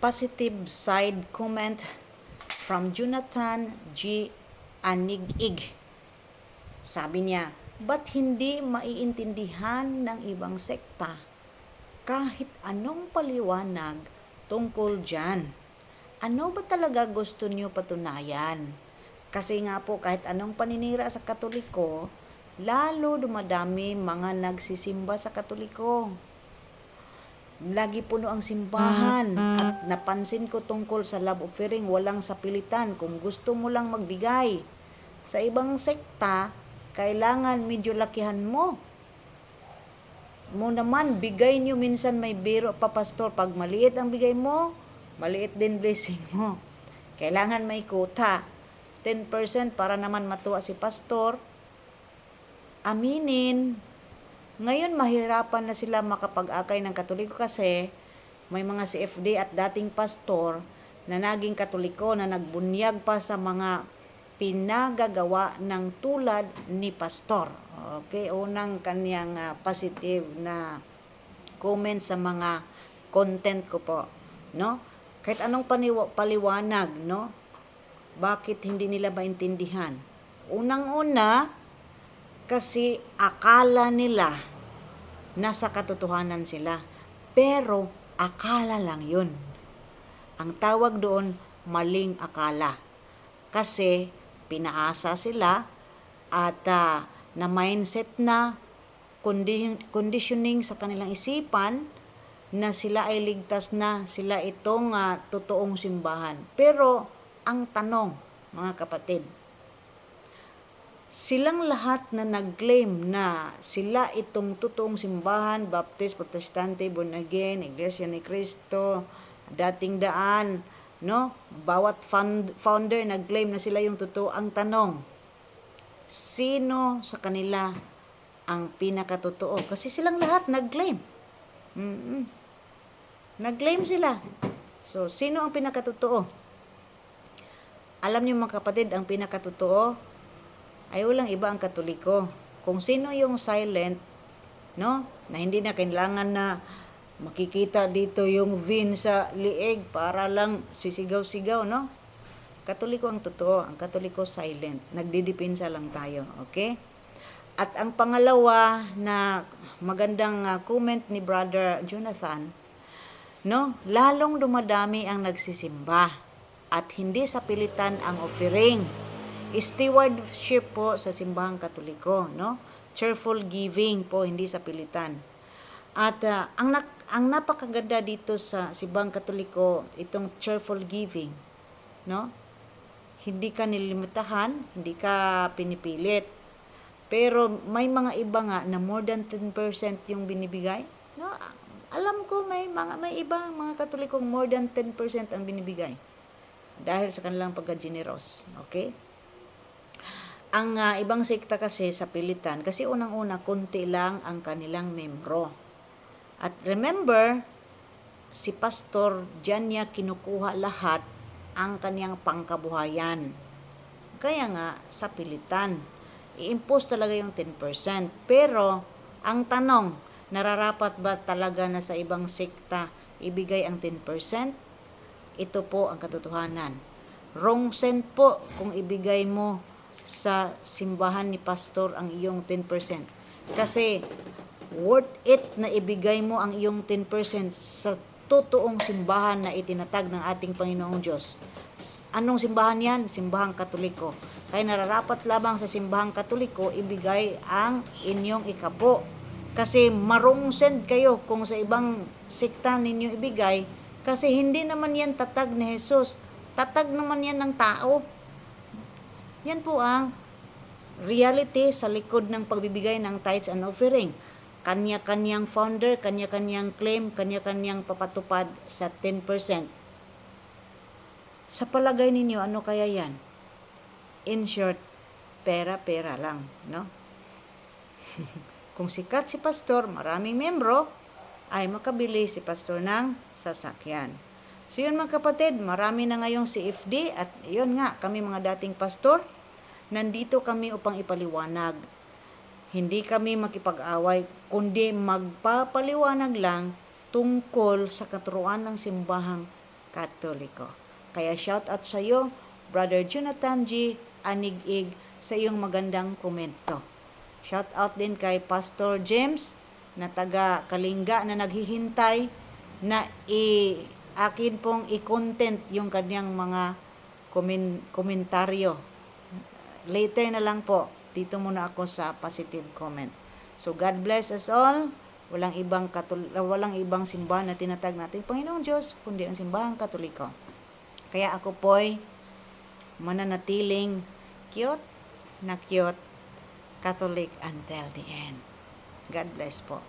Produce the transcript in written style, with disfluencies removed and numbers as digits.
positive side comment from Jonathan G. Anigig. Sabi niya, ba't hindi maiintindihan ng ibang sekta kahit anong paliwanag tungkol dyan? Ano ba talaga gusto niyo patunayan? Kasi nga po kahit anong paninira sa Katoliko, lalo dumadami mga nagsisimba sa Katoliko. Lagi puno ang simbahan at napansin ko tungkol sa love offering, walang sapilitan. Kung gusto mo lang magbigay. Sa ibang sekta, kailangan medyo lakihan mo. Naman, bigay niyo minsan may biro pa, pastor. Pag maliit ang bigay mo, maliit din blessing mo. Kailangan may quota. 10% para naman matuwa si pastor. Aminin. Ngayon, mahirapan na sila makapag-akay ng Katoliko kasi may mga CFD at dating pastor na naging Katoliko na nagbunyag pa sa mga pinagagawa ng tulad ni pastor. Okay, unang kanyang positive na comment sa mga content ko po, no? Kahit anong paliwanag, no? Bakit hindi nila maintindihan? Unang-una, kasi akala nila nasa katotohanan sila. Pero akala lang yun. Ang tawag doon, maling akala. Kasi pinaasa sila at na mindset na conditioning sa kanilang isipan na sila ay ligtas na, sila itong totoong simbahan. Pero ang tanong, mga kapatid, silang lahat na nag-claim na sila itong totoong simbahan, Baptist, Protestante, Born Again, Iglesia ni Cristo, dating daan, no? Bawat founder nag-claim na sila yung totoo. Ang tanong, sino sa kanila ang pinakatotoo? Kasi silang lahat nag-claim. Nag-claim sila. So, sino ang pinakatotoo? Alam niyo mga kapatid, ang pinakatotoo ay walang iba ang Katoliko. Kung sino yung silent, no? Na hindi na kailangan na makikita dito yung vein sa liig para lang sisigaw-sigaw, no? Katoliko ang totoo. Ang Katoliko silent. Nagdidipinsa lang tayo, okay? At ang pangalawa na magandang comment ni Brother Jonathan, no? Lalong dumadami ang nagsisimba at hindi sa pilitan ang offering. Stewardship po sa simbahang Katoliko, no? Cheerful giving po, hindi sa pilitan. At ang napakaganda dito sa simbahang Katoliko, itong cheerful giving, no? Hindi ka nilimitahan, hindi ka pinipilit. Pero may mga iba nga na more than 10% yung binibigay, no? Alam ko may ibang mga Katolikong more than 10% ang binibigay dahil sa kanilang pagka-generous, okay? Ang ibang sekta kasi sa pilitan, kasi unang-una, konti lang ang kanilang membro. At remember, si pastor, diyan niya kinukuha lahat ang kaniyang pangkabuhayan. Kaya nga, sa pilitan, i-impose talaga yung 10%. Pero, ang tanong, nararapat ba talaga na sa ibang sekta ibigay ang 10%? Ito po ang katotohanan. Wrong send po kung ibigay mo sa simbahan ni pastor ang iyong 10%. Kasi worth it na ibigay mo ang iyong 10% sa totoong simbahan na itinatag ng ating Panginoong Diyos. Anong simbahan yan? Simbahang Katoliko. Kaya nararapat lamang sa simbahang Katoliko ibigay ang inyong ikapo. Kasi marungsend kayo kung sa ibang sekta ninyo ibigay, kasi hindi naman yan tatag ni Jesus. Tatag naman yan ng tao. Yan po ang reality sa likod ng pagbibigay ng tithes and offering. Kanya-kanyang founder, kanya-kanyang claim, kanya-kanyang papatupad sa 10%. Sa palagay ninyo, ano kaya yan? In short, pera-pera lang, no? Kung sikat si pastor, maraming membro, ay makabili si pastor ng sasakyan. So yun mga kapatid, marami na ngayong CFD at yun nga, kami mga dating pastor, nandito kami upang ipaliwanag. Hindi kami makipag-away, kundi magpapaliwanag lang tungkol sa katuruan ng simbahang Katoliko. Kaya shout out sa iyo, Brother Jonathan G. Anigig, sa iyong magandang komento. Shout out din kay Pastor James na taga Kalinga na naghihintay na akin pong i-content yung kanyang mga komentaryo. Later na lang po. Dito muna ako sa positive comment. So God bless us all. Walang ibang simbahan na tinatag natin Panginoong Diyos, kundi ang simbahang Katoliko. Kaya ako po'y mananatiling cute na cute Catholic until the end. God bless po.